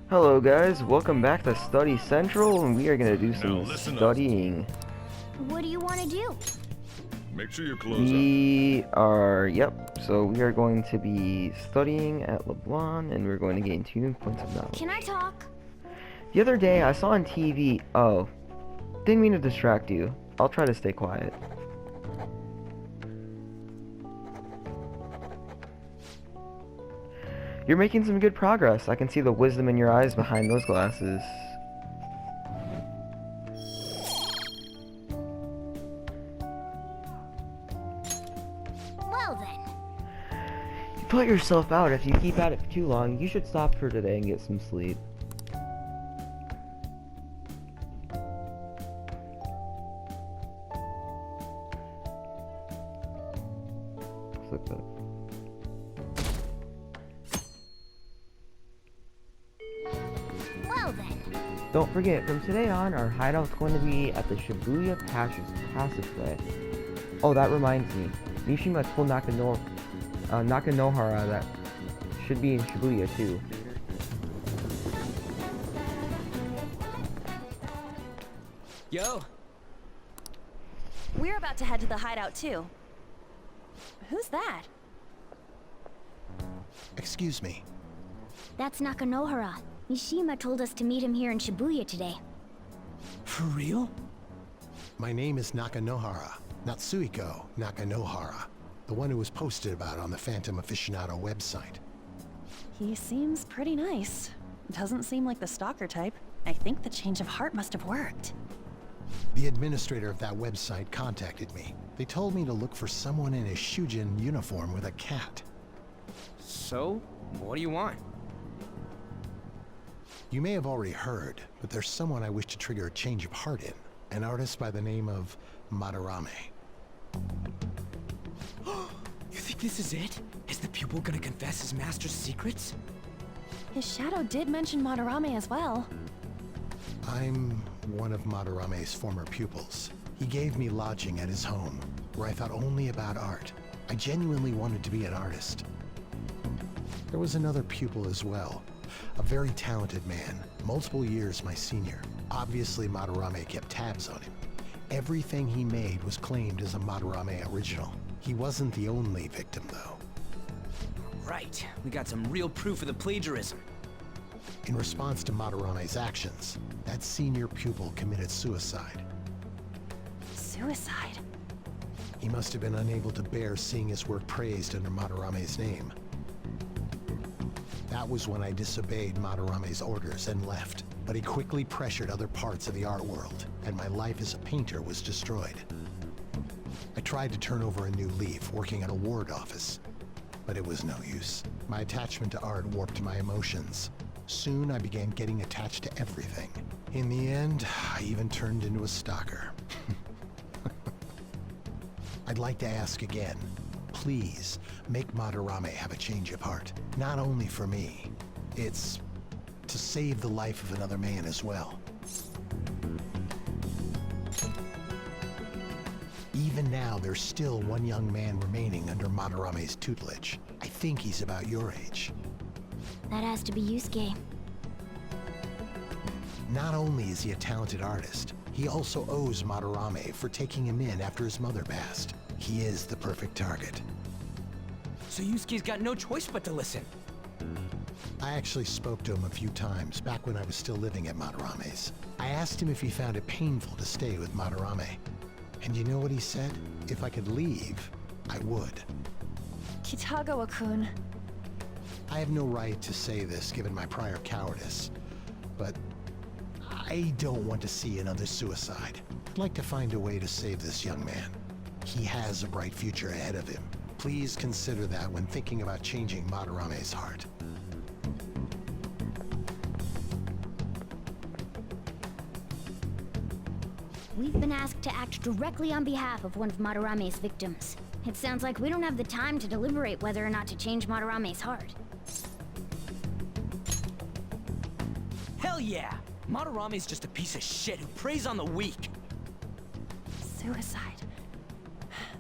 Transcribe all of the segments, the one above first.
Hello guys, welcome back to Study Central, and we are going to do Now some listen up. studying. What do you want to do? Make sure your clothes So we are going to be studying at LeBlanc, and we're going to gain 2 points of knowledge. Can I talk? The other day, I saw on TV, didn't mean to distract you. I'll try to stay quiet. You're making some good progress. I can see the wisdom in your eyes behind those glasses. Well then. You put yourself out. If you keep at it for too long, you should stop for today and get some sleep. Flip it. Well then. Don't forget, from today on, our hideout's going to be at the Shibuya Passageway. Oh, that reminds me. Mishima told Nakanohara that should be in Shibuya too. Yo! We're about to head to the hideout too. Who's that? Excuse me. That's Nakanohara. Mishima told us to meet him here in Shibuya today. For real? My name is Nakanohara, Natsuhiko Nakanohara, the one who was posted about on the Phantom Aficionado website. He seems pretty nice. Doesn't seem like the stalker type. I think the change of heart must have worked. The administrator of that website contacted me. They told me to look for someone in a Shujin uniform with a cat. So, what do you want? You may have already heard, but there's someone I wish to trigger a change of heart in. An artist by the name of Madarame. You think this is it? Is the pupil gonna confess his master's secrets? His shadow did mention Madarame as well. I'm one of Madarame's former pupils. He gave me lodging at his home, where I thought only about art. I genuinely wanted to be an artist. There was another pupil as well, a very talented man, multiple years my senior. Obviously, Madarame kept tabs on him. Everything he made was claimed as a Madarame original. He wasn't the only victim, though. Right, we got some real proof of the plagiarism. In response to Madarame's actions, that senior pupil committed suicide. Suicide? He must have been unable to bear seeing his work praised under Madarame's name. That was when I disobeyed Madarame's orders and left. But he quickly pressured other parts of the art world, and my life as a painter was destroyed. I tried to turn over a new leaf, working at a ward office, but it was no use. My attachment to art warped my emotions. Soon I began getting attached to everything. In the end, I even turned into a stalker. I'd like to ask again. Please, make Madarame have a change of heart. Not only for me. It's to save the life of another man as well. Even now, there's still one young man remaining under Madarame's tutelage. I think he's about your age. That has to be Yusuke. Not only is he a talented artist, he also owes Madarame for taking him in after his mother passed. He is the perfect target. So Yusuke's got no choice but to listen. I actually spoke to him a few times back when I was still living at Madarame's. I asked him if he found it painful to stay with Madarame. And you know what he said? If I could leave, I would. Kitagawa-kun. I have no right to say this given my prior cowardice, but I don't want to see another suicide. I'd like to find a way to save this young man. He has a bright future ahead of him. Please consider that when thinking about changing Madarame's heart. We've been asked to act directly on behalf of one of Madarame's victims. It sounds like we don't have the time to deliberate whether or not to change Madarame's heart. Hell yeah! Madarame's just a piece of shit who preys on the weak. Suicide.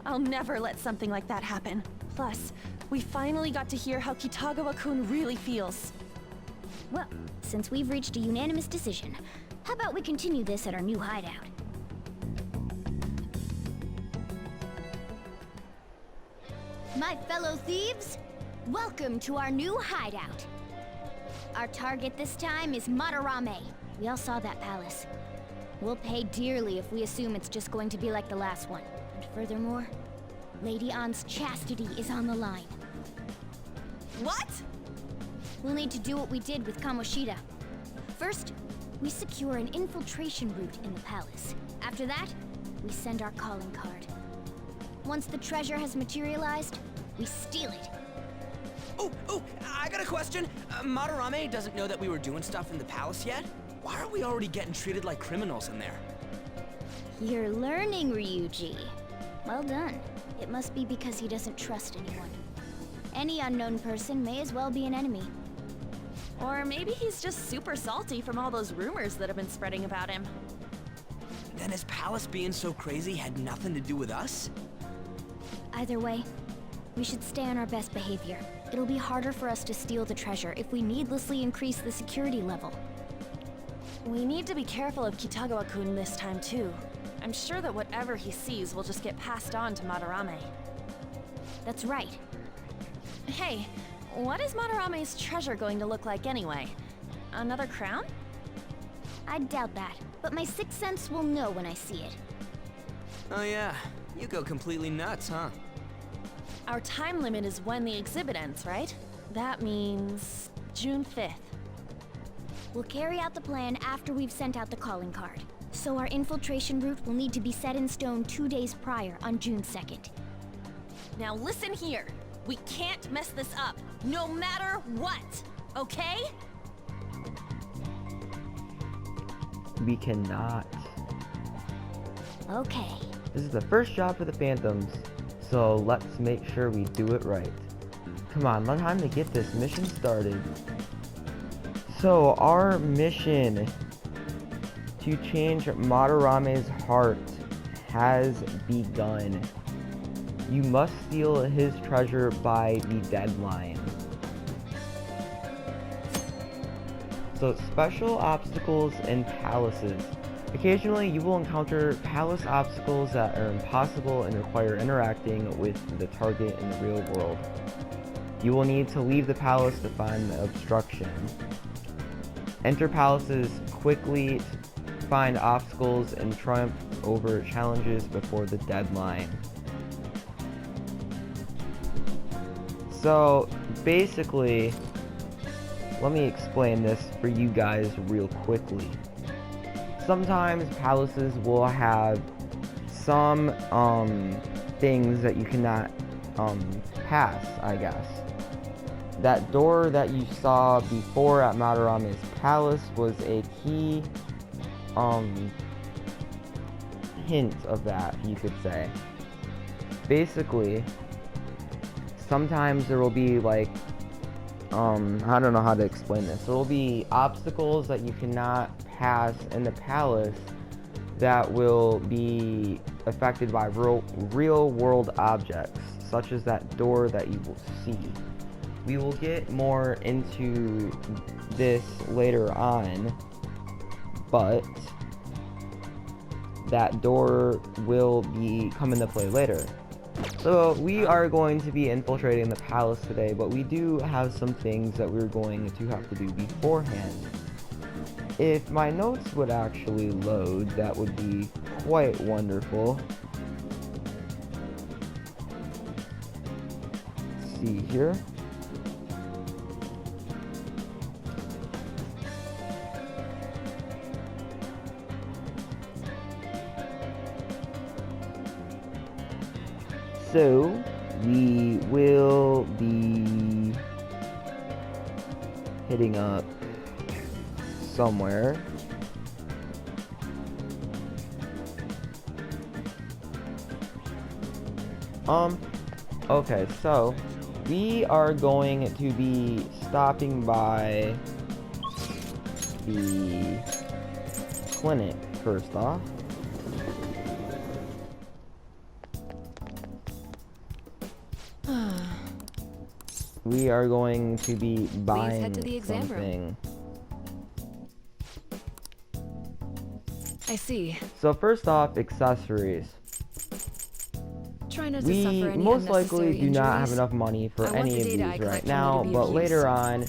I'll never let something like that happen. Plus, we finally got to hear how Kitagawa-kun really feels. Well, since we've reached a unanimous decision, how about we continue this at our new hideout? My fellow thieves, welcome to our new hideout. Our target this time is Madarame. We all saw that palace. We'll pay dearly if we assume it's just going to be like the last one. And furthermore, Lady Ann's chastity is on the line. What? We'll need to do what we did with Kamoshida. First, we secure an infiltration route in the palace. After that, we send our calling card. Once the treasure has materialized, we steal it. Oh, I got a question. Madarame doesn't know that we were doing stuff in the palace yet? Why are we already getting treated like criminals in there? You're learning, Ryuji. Well done. It must be because he doesn't trust anyone. Any unknown person may as well be an enemy. Or maybe he's just super salty from all those rumors that have been spreading about him. Then his palace being so crazy had nothing to do with us? Either way, we should stay on our best behavior. It'll be harder for us to steal the treasure if we needlessly increase the security level. We need to be careful of Kitagawa-kun this time too. I'm sure that whatever he sees will just get passed on to Madarame. That's right. Hey, what is Madarame's treasure going to look like anyway? Another crown? I doubt that, but my sixth sense will know when I see it. Oh yeah, you go completely nuts, huh? Our time limit is when the exhibit ends, right? That means June 5th. We'll carry out the plan after we've sent out the calling card. So our infiltration route will need to be set in stone 2 days prior on June 2nd. Now listen here. We can't mess this up, no matter what, okay? We cannot. Okay. This is the first job for the Phantoms, so let's make sure we do it right. Come on, no time to get this mission started. So, our mission to change Madarame's heart has begun. You must steal his treasure by the deadline. So, special obstacles in palaces. Occasionally, you will encounter palace obstacles that are impossible and require interacting with the target in the real world. You will need to leave the palace to find the obstruction. Enter palaces quickly, find obstacles, and triumph over challenges before the deadline. So, basically, let me explain this for you guys real quickly. Sometimes palaces will have some things that you cannot pass, I guess. That door that you saw before at Madarame's palace was a key hint of that, you could say. Basically, sometimes there will be like I don't know how to explain this. There will be obstacles that you cannot pass in the palace that will be affected by real world objects, such as that door that you will see. We will get more into this later on, but that door will come into play later. So we are going to be infiltrating the palace today, but we do have some things that we're going to have to do beforehand. If my notes would actually load, that would be quite wonderful. Let's see here. So, we will be hitting up somewhere. Okay, so we are going to be stopping by the clinic first off. We are going to be buying head to the exam room. something. I see. So first off, accessories. Try not to We suffer any most likely unnecessary do not have injuries. enough money for I want any the of data these I right collect from now, you to be but of later use. on,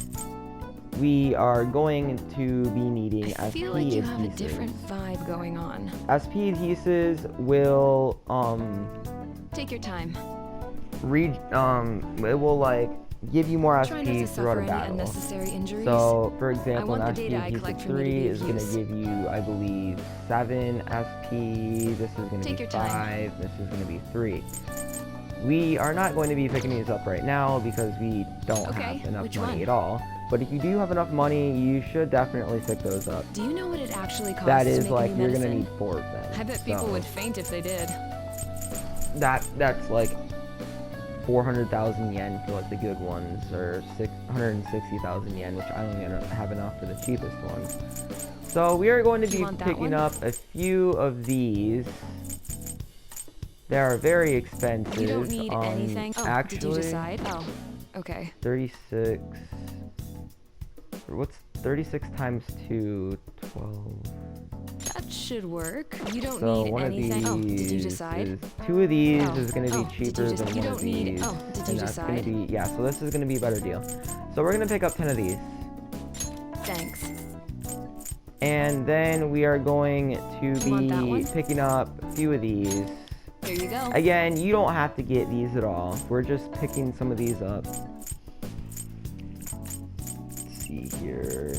we are going to be needing I SP feel like you have a adhesives. different vibe going on. SP adhesives will Take your time. it will like give you more Try not to SP throughout suffer a any battle. unnecessary injuries. So, for example, want an the SP data I adhesive collect from you to 3 be of is going to use. give you, I believe, 7 SP. This is going to Take be your time. 5. This is going to be 3. We are not going to be picking these up right now because we don't Okay, have enough which money one? at all. But if you do have enough money, you should definitely pick those up. Do you know what it actually costs That to is make like a new you're gonna medicine? need 4 of them. I bet people So would faint if they did. That's like 400,000 yen for like the good ones, or 160,000 yen, which I don't even have enough for the cheapest ones. So we are going to You be want that picking one? up a few of these. They are very expensive. You don't need anything. Oh, actually, did you decide? Oh, okay. 36. What's 36 times 2? 12. That should work. You don't So need one anything. of Oh, these did you decide? is 2 of these Oh, is going to be oh, did you cheaper just- than you one don't of need- these. oh, did you and that's gonna decide? be, yeah, so this is going to be a better deal. So we're going to pick up 10 of these. Thanks. And then we are going to You want that be one? picking up a few of these. Here you go. Again, you don't have to get these at all. We're just picking some of these up. Let's see here.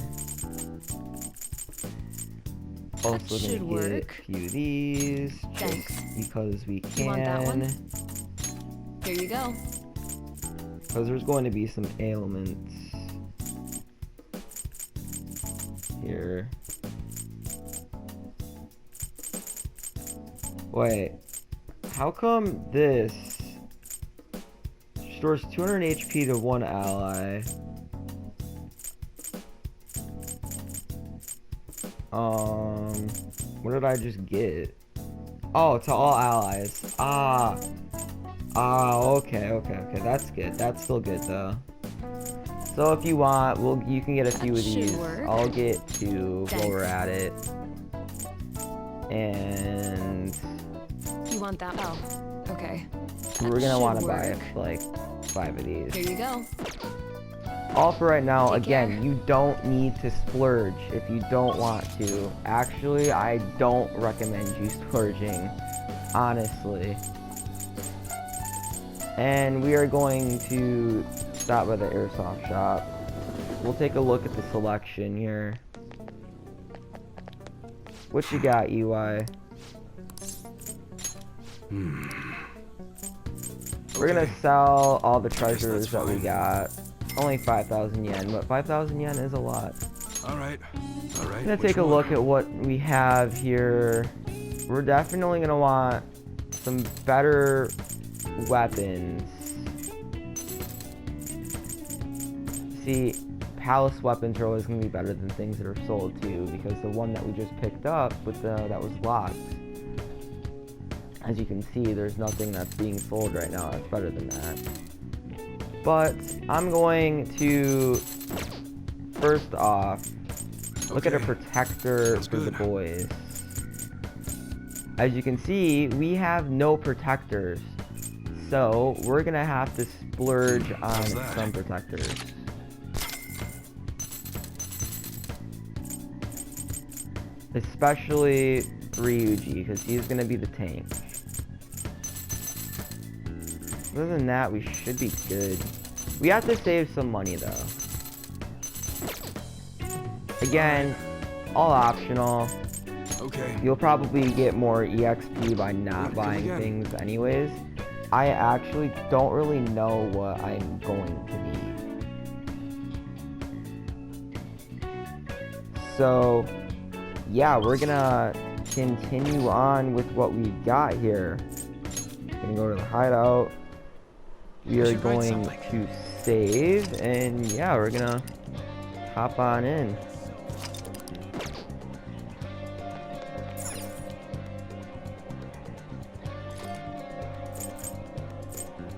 Also should gonna get work. a few of these. Thanks. Just because we can. You want that one? Here you go. Because there's going to be some ailments here. Wait, how come this restores 200 HP to one ally? What did I just get? Oh, to all allies. Okay, that's good. That's still good though. So if you want, you can get a few of should these. work. I'll get 2 while we're Thanks. at it. And You want that? Oh, okay. we're That gonna should want to buy work. like 5 of these. Here you go. All for right now. Take Again, care. you don't need to splurge if you don't want to. Actually, I don't recommend you splurging, honestly. And we are going to stop by the airsoft shop. We'll take a look at the selection here. What you got, EY? We're gonna sell all the treasures that we got. Only 5,000 yen, but 5,000 yen is a lot. All right. All right. I'm gonna which take a one? look at what we have here. We're definitely gonna want some better weapons. See, palace weapons are always gonna be better than things that are sold too, because the one that we just picked up with that was locked. As you can see, there's nothing that's being sold right now that's better than that. But I'm going to first off look at a Okay. protector Sounds for the good. boys. As you can see, we have no protectors. So we're gonna have to splurge on How's that? some protectors. Especially Ryuji, because he's gonna be the tank. Other than that, we should be good. We have to save some money though. Again, all optional. Okay. You'll probably get more EXP by not Come buying again. things anyways. I actually don't really know what I'm going to need. So, yeah, we're gonna continue on with what we got here. Gonna go to the hideout. We I are should write going something. to save, and yeah, we're gonna hop on in.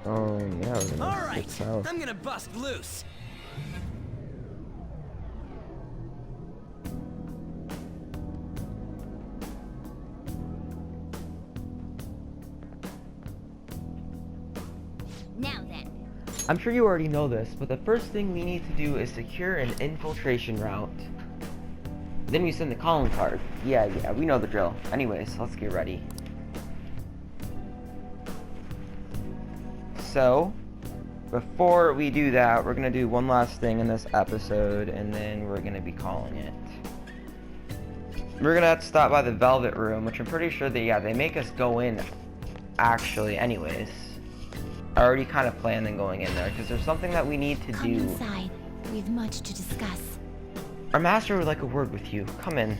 Yeah, we're gonna All get right, this house. I'm gonna bust loose. I'm sure you already know this, but the first thing we need to do is secure an infiltration route. Then we send the calling card. Yeah, we know the drill. Anyways, let's get ready. So, before we do that, we're going to do one last thing in this episode, and then we're going to be calling it. We're going to have to stop by the Velvet Room, which I'm pretty sure they make us go in, actually, anyways. I already kind of planned on going in there, because there's something that we need to Come do. inside. We have much to discuss. Our master would like a word with you. Come in.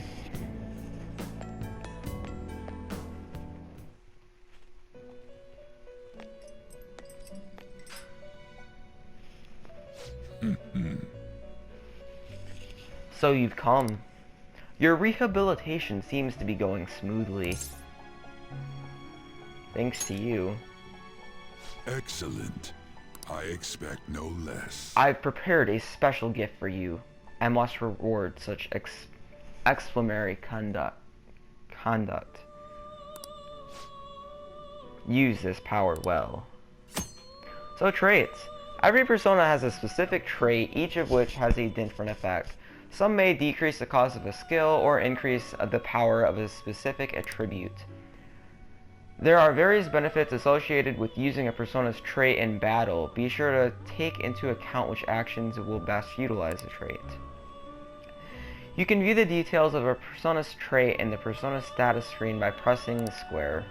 So you've come. Your rehabilitation seems to be going smoothly. Thanks to you. Excellent. I expect no less. I've prepared a special gift for you. I must reward such exemplary conduct. Use this power well. So traits. Every persona has a specific trait, each of which has a different effect. Some may decrease the cost of a skill or increase the power of a specific attribute. There are various benefits associated with using a persona's trait in battle. Be sure to take into account which actions will best utilize the trait. You can view the details of a persona's trait in the persona status screen by pressing square.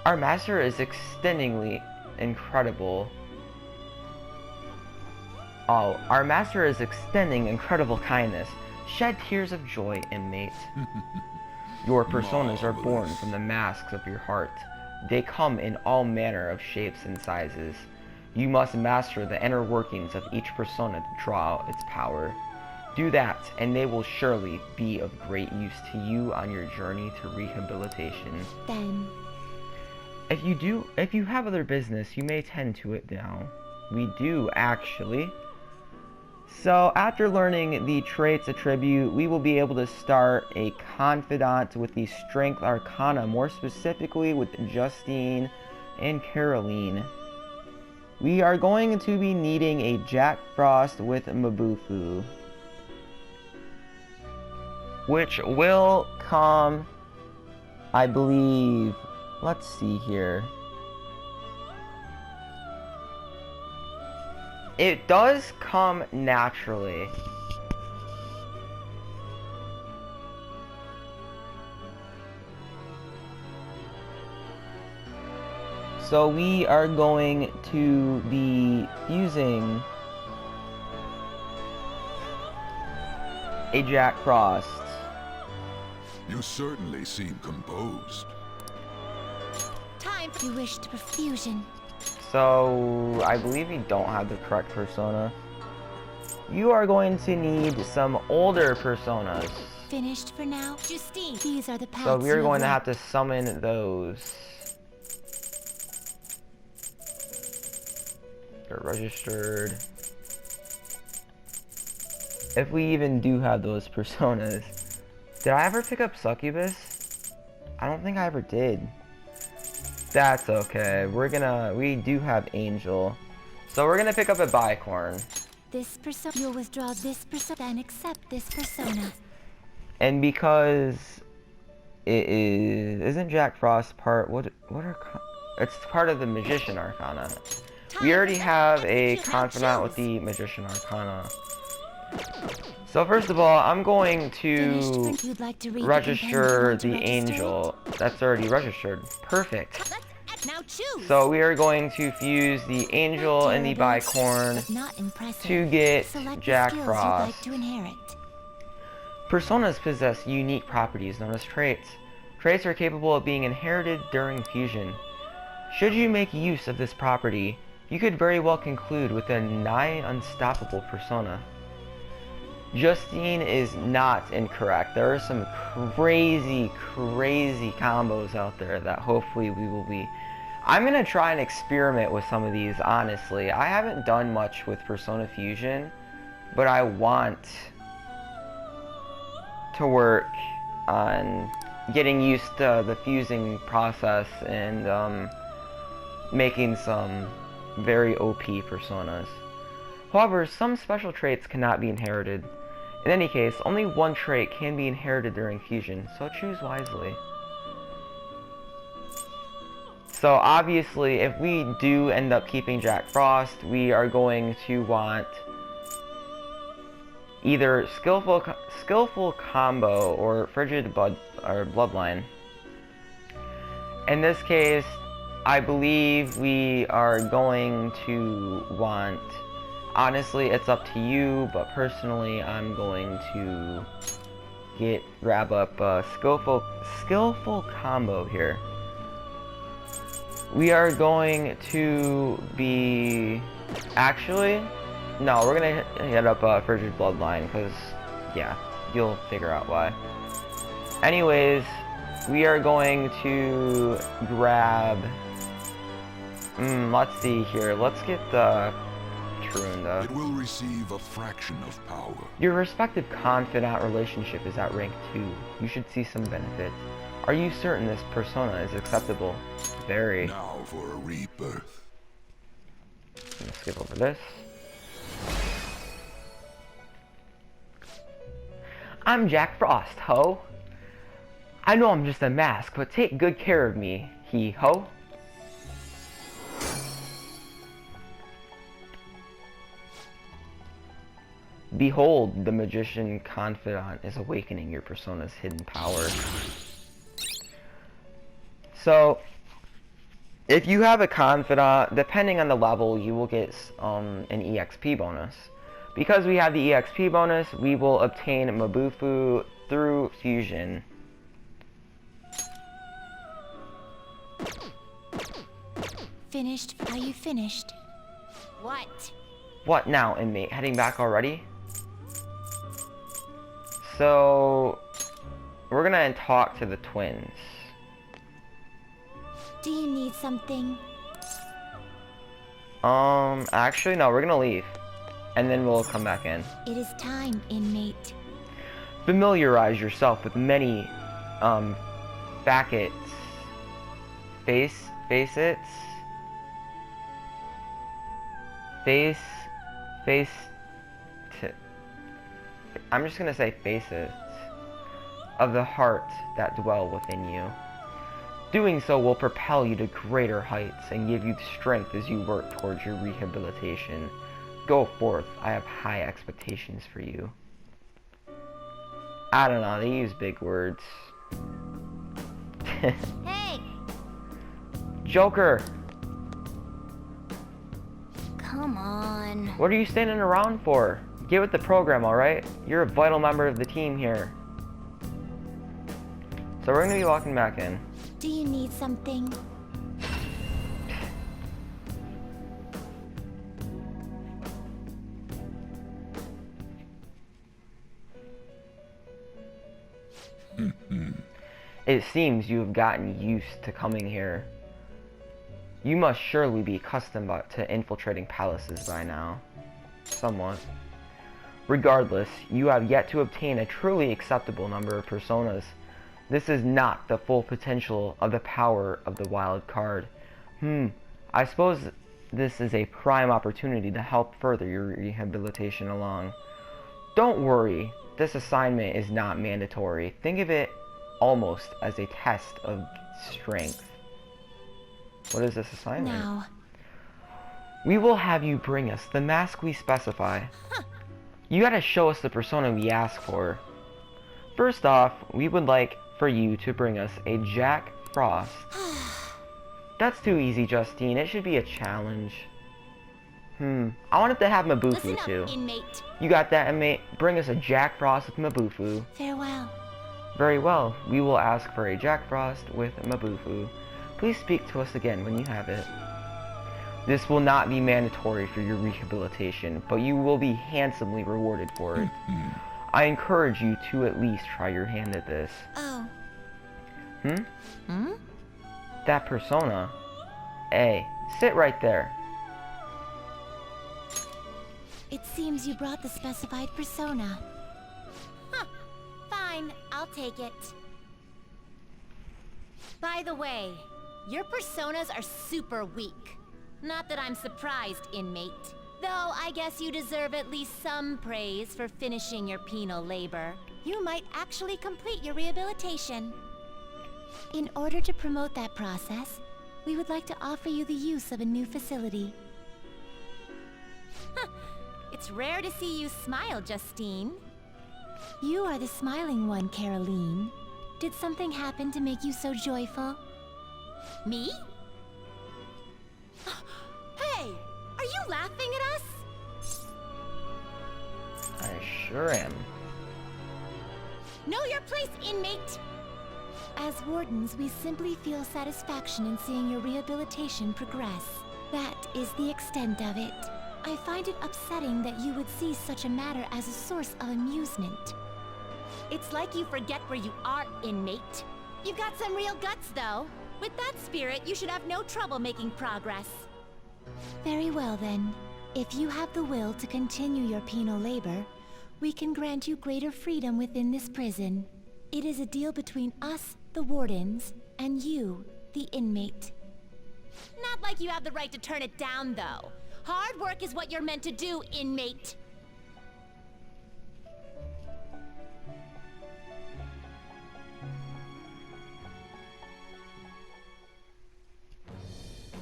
Our master is extendingly incredible. Our master is extending incredible kindness. Shed tears of joy, inmate. Your personas are born from the masks of your heart. They come in all manner of shapes and sizes. You must master the inner workings of each persona to draw out its power. Do that, and they will surely be of great use to you on your journey to rehabilitation. Then, If you have other business, you may tend to it now. We do, actually. So, after learning the traits attribute, we will be able to start a confidant with the Strength Arcana, more specifically with Justine and Caroline. We are going to be needing a Jack Frost with Mabufu, which will come, I believe, let's see here. It does come naturally. So we are going to be using a Jack Frost. You certainly seem composed. time you wish to perfusion. So, I believe you don't have the correct persona. You are going to need some older personas. Finished for now? Justine, these are the paths. So, we're you going to have have to summon those. They're registered. If we even do have those personas. Did I ever pick up Succubus? I don't think I ever did. That's okay. We do have Angel. So we're gonna pick up a Bicorn. This persona, you'll withdraw this persona, then accept this persona. And because it isn't Jack Frost part, it's part of the Magician Arcana. We already have a confidant with the Magician Arcana. So first of all, I'm going to You'd like to read register the register? Angel. That's already registered. Perfect. Now choose. So we are going to fuse the Angel and the Durable, Bicorn but not impressive. to get Select the Jack skills Frost. You'd like to inherit. Personas possess unique properties known as traits. Traits are capable of being inherited during fusion. Should you make use of this property, you could very well conclude with a nigh unstoppable persona. Justine is not incorrect. There are some crazy combos out there that hopefully we will be... I'm going to try and experiment with some of these, honestly. I haven't done much with Persona Fusion, but I want to work on getting used to the fusing process and making some very OP personas. However, some special traits cannot be inherited. In any case, only one trait can be inherited during fusion, so choose wisely. So obviously, if we do end up keeping Jack Frost, we are going to want either skillful combo or frigid bloodline. In this case, I believe we are going to want, honestly it's up to you, but personally I'm going to grab up skillful combo here. We are going to be, actually, no, we're gonna hit up frigid bloodline, because yeah, you'll figure out why. Anyways, we are going to grab, let's see here, let's get the Tarunda. It will receive a fraction of power. Your respective confidant relationship is at rank 2. You should see some benefit. Are you certain this persona is acceptable? Very. Now for a rebirth. I'm gonna skip over this. I'm Jack Frost, ho. I know I'm just a mask, but take good care of me, ho. Behold, the magician confidant is awakening your persona's hidden power. So, if you have a confidant, depending on the level, you will get an EXP bonus. Because we have the EXP bonus, we will obtain Mabufu through fusion. Finished? Are you finished? What? What now, inmate? Heading back already? So, we're gonna talk to the twins. Do you need something? Actually, no, we're gonna leave. And then we'll come back in. It is time, inmate. Familiarize yourself with many, facets. I'm just gonna say facets of the heart that dwell within you. Doing so will propel you to greater heights and give you strength as you work towards your rehabilitation. Go forth, I have high expectations for you. I don't know, they use big words. Hey! Joker! Come on. What are you standing around for? Get with the program, alright? You're a vital member of the team here. So we're gonna be walking back in. Do you need something? It seems you have gotten used to coming here. You must surely be accustomed to infiltrating palaces by now. Somewhat. Regardless, you have yet to obtain a truly acceptable number of personas. This is not the full potential of the power of the wild card. I suppose this is a prime opportunity to help further your rehabilitation along. Don't worry, this assignment is not mandatory. Think of it almost as a test of strength. What is this assignment? Now. We will have you bring us the mask we specify. You gotta show us the persona we ask for. First off, we would like for you to bring us a Jack Frost. That's too easy, Justine. It should be a challenge. I wanted to have Mabufu Listen up, too. inmate. You got that, inmate? Bring us a Jack Frost with Mabufu. Farewell. Very well. We will ask for a Jack Frost with Mabufu. Please speak to us again when you have it. This will not be mandatory for your rehabilitation, but you will be handsomely rewarded for it. I encourage you to at least try your hand at this. Oh. That persona? Hey, sit right there. It seems you brought the specified persona. Fine, I'll take it. By the way, Your personas are super weak. Not that I'm surprised, inmate. Though I guess you deserve at least some praise for finishing your penal labor. You might actually complete your rehabilitation. In order to promote that process, we would like to offer you the use of a new facility. It's rare to see you smile, Justine. You are the smiling one, Caroline. Did something happen to make you so joyful? Me? Hey! Are you laughing at us? I sure am. Know your place, inmate! As wardens, we simply feel satisfaction in seeing your rehabilitation progress. That is the extent of it. I find it upsetting that you would see such a matter as a source of amusement. It's like you forget where you are, inmate. You've got some real guts, though. With that spirit, you should have no trouble making progress. Very well, then. If you have the will to continue your penal labor, we can grant you greater freedom within this prison. It is a deal between us, the wardens, and you, the inmate. Not like you have the right to turn it down, though. Hard work is what you're meant to do, inmate.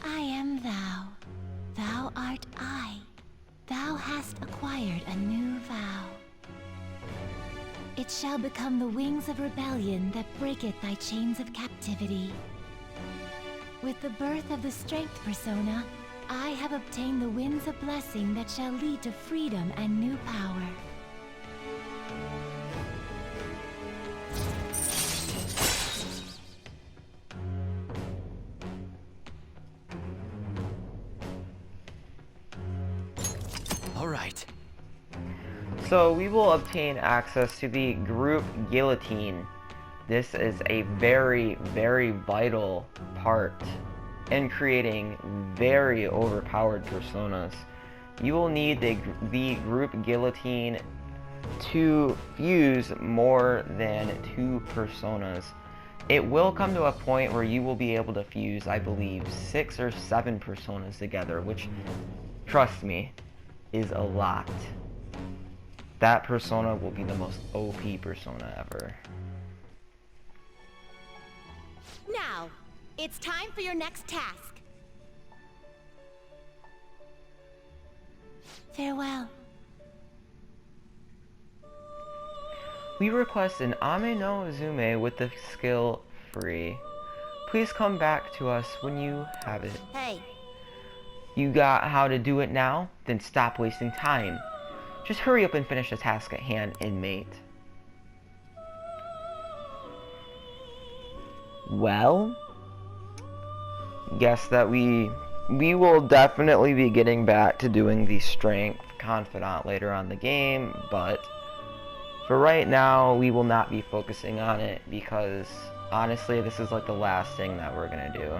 I am thou. Thou art I. Thou hast acquired a new vow. It shall become the wings of rebellion that breaketh thy chains of captivity. With the birth of the strength persona, I have obtained the winds of blessing that shall lead to freedom and new power. All right. So we will obtain access to the group guillotine. This is a very, very vital part in creating very overpowered personas. You will need the group guillotine to fuse more than 2 personas. It will come to a point where you will be able to fuse, I believe, 6 or 7 personas together, which, trust me, is a lot. That persona will be the most OP persona ever. Now, it's time for your next task. Farewell. We request an Ame no Uzume with the skill free. Please come back to us when you have it. Hey, You got how to do it now? Then stop wasting time. Just hurry up and finish the task at hand, inmate. Well, guess that we will definitely be getting back to doing the strength confidant later on in the game, but for right now we will not be focusing on it because honestly this is like the last thing that we're gonna do.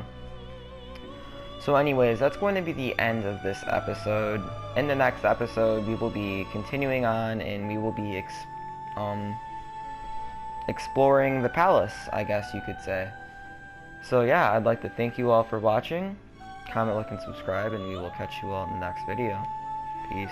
So anyways, that's going to be the end of this episode. In the next episode, we will be continuing on and we will be exploring the palace, I guess you could say. So yeah, I'd like to thank you all for watching. Comment, like, and subscribe, and we will catch you all in the next video. Peace.